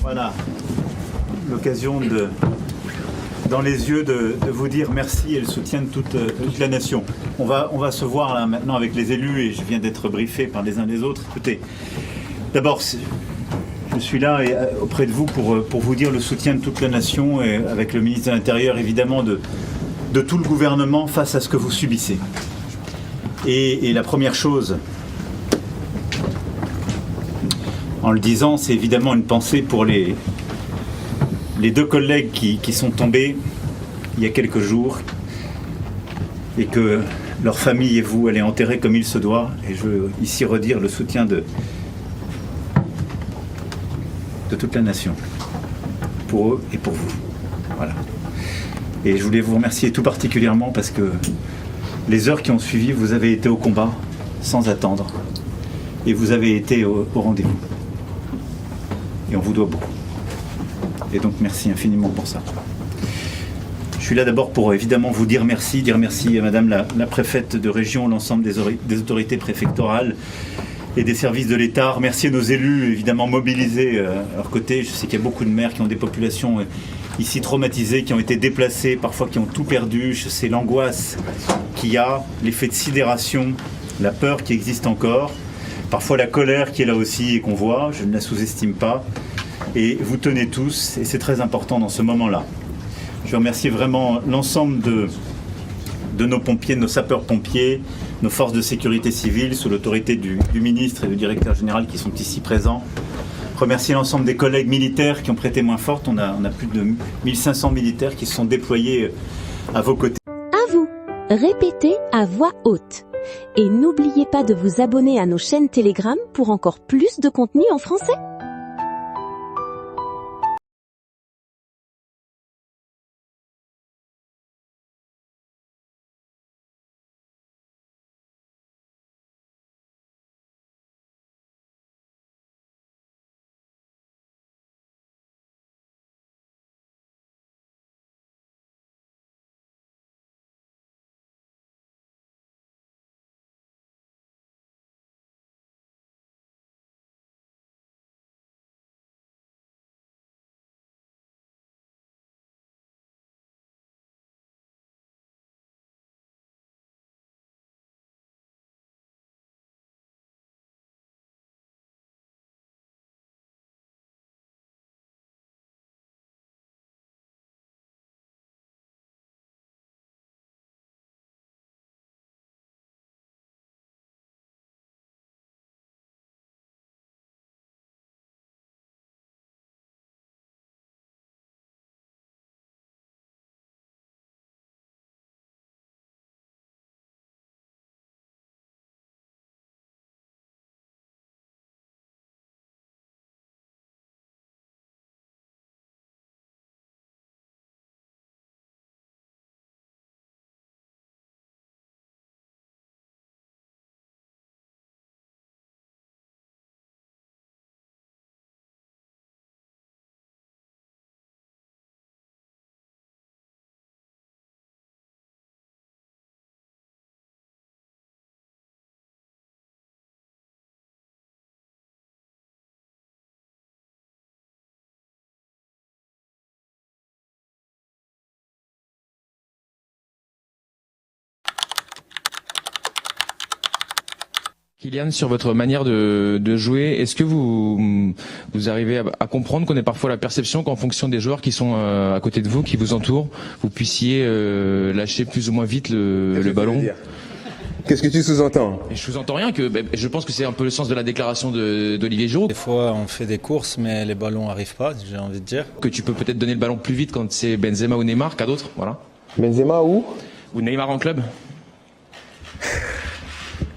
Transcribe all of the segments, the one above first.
Voilà, l'occasion dans les yeux de vous dire merci et le soutien de toute la nation. On va se voir là maintenant avec les élus et je viens d'être briefé par les uns les autres. Écoutez, d'abord, je suis là auprès de vous pour vous dire le soutien de toute la nation et avec le ministre de l'Intérieur évidemment de tout le gouvernement face à ce que vous subissez. Et la première chose, en le disant, c'est évidemment une pensée pour les deux collègues qui sont tombés il y a quelques jours et que leur famille et vous allez enterrer comme il se doit. Et je veux ici redire le soutien de toute la nation, pour eux et pour vous. Voilà. Et je voulais vous remercier tout particulièrement parce que les heures qui ont suivi, vous avez été au combat sans attendre et vous avez été au rendez-vous. Et on vous doit beaucoup. Et donc merci infiniment pour ça. Je suis là d'abord pour évidemment vous dire merci à Madame la préfète de région, l'ensemble des autorités préfectorales et des services de l'État. Remercier nos élus évidemment mobilisés à leur côté. Je sais qu'il y a beaucoup de maires qui ont des populations ici traumatisées, qui ont été déplacées, parfois qui ont tout perdu. Je sais l'angoisse qu'il y a, l'effet de sidération, la peur qui existe encore, parfois la colère qui est là aussi et qu'on voit, je ne la sous-estime pas. Et vous tenez tous, et c'est très important dans ce moment-là. Je remercie vraiment l'ensemble de nos pompiers, de nos sapeurs-pompiers, nos forces de sécurité civile, sous l'autorité du ministre et du directeur général qui sont ici présents. Remercier l'ensemble des collègues militaires qui ont prêté main forte. On a plus de 1500 militaires qui se sont déployés à vos côtés. À vous, répétez à voix haute. Et n'oubliez pas de vous abonner à nos chaînes Telegram pour encore plus de contenu en français. Kylian, sur votre manière de jouer, est-ce que vous arrivez à comprendre qu'on ait parfois la perception qu'en fonction des joueurs qui sont à côté de vous, qui vous entourent, vous puissiez lâcher plus ou moins vite le ballon? Qu'est-ce que tu sous-entends? Je sous-entends rien, je pense que c'est un peu le sens de la déclaration d'Olivier Giroud. Des fois on fait des courses mais les ballons n'arrivent pas, j'ai envie de dire. Que tu peux peut-être donner le ballon plus vite quand c'est Benzema ou Neymar qu'à d'autres, voilà. Benzema ou Neymar en club.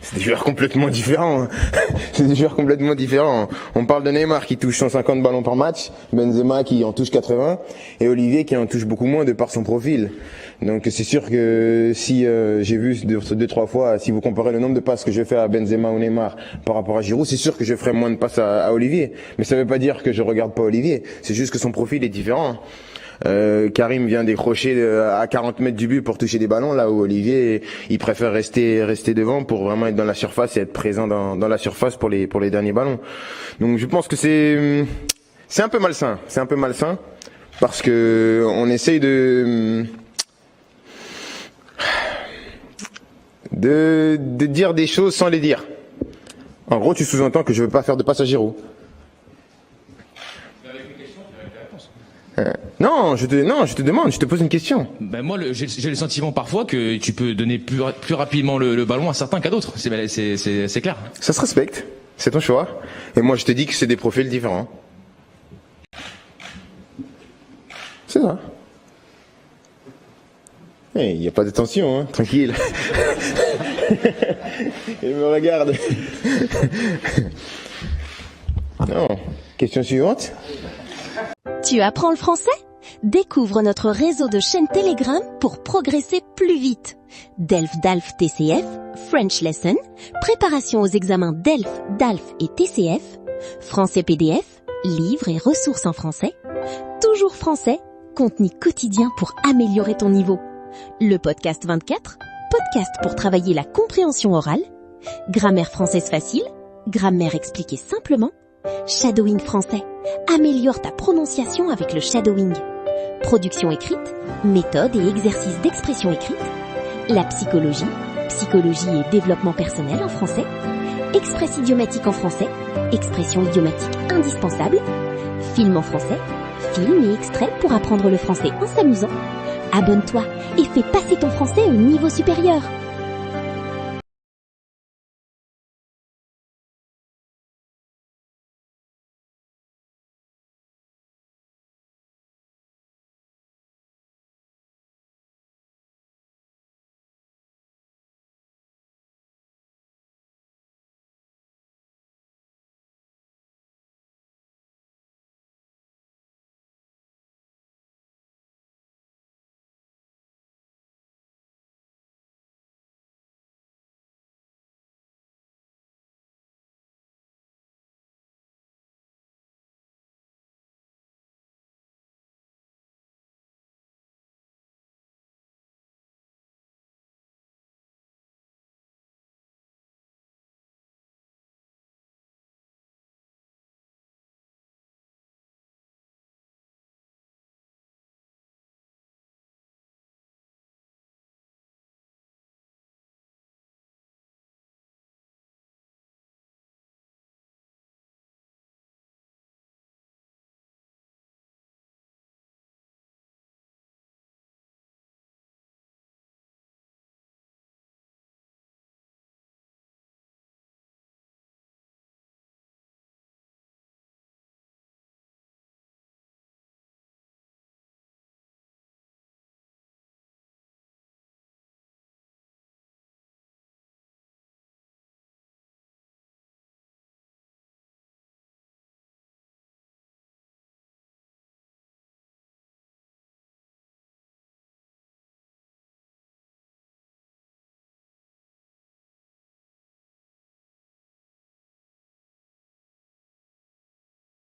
C'est des joueurs complètement différents. C'est des joueurs complètement différents. On parle de Neymar qui touche 150 ballons par match, Benzema qui en touche 80 et Olivier qui en touche beaucoup moins de par son profil. Donc c'est sûr que si j'ai vu 2-3 fois, si vous comparez le nombre de passes que je fais à Benzema ou Neymar par rapport à Giroud, c'est sûr que je ferai moins de passes à Olivier. Mais ça veut pas dire que je regarde pas Olivier. C'est juste que son profil est différent. Karim vient décrocher à 40 mètres du but pour toucher des ballons, là où Olivier il préfère rester devant pour vraiment être dans la surface et être présent dans la surface pour les derniers ballons. Donc je pense que c'est C'est un peu malsain. Parce que on essaye de dire des choses sans les dire. En gros, tu sous-entends que je veux pas faire de Passageros. Non, je te demande, je te pose une question. Ben moi, j'ai le sentiment parfois que tu peux donner plus rapidement le ballon à certains qu'à d'autres. C'est clair. Ça se respecte, c'est ton choix. Et moi, je te dis que c'est des profils différents. C'est ça. Il n'y a pas de tension, hein, tranquille. Il me regarde. Non. Question suivante. Tu apprends le français? Découvre notre réseau de chaînes Telegram pour progresser plus vite. DELF DALF TCF, French Lesson, préparation aux examens DELF, DALF et TCF, français PDF, livres et ressources en français, toujours français, contenu quotidien pour améliorer ton niveau. Le podcast 24, podcast pour travailler la compréhension orale, grammaire française facile, grammaire expliquée simplement, shadowing français, améliore ta prononciation avec le shadowing, production écrite, méthode et exercices d'expression écrite, la psychologie, psychologie et développement personnel en français, express idiomatique en français, expression idiomatique indispensable, film en français, film et extraits pour apprendre le français en s'amusant. Abonne-toi et fais passer ton français au niveau supérieur.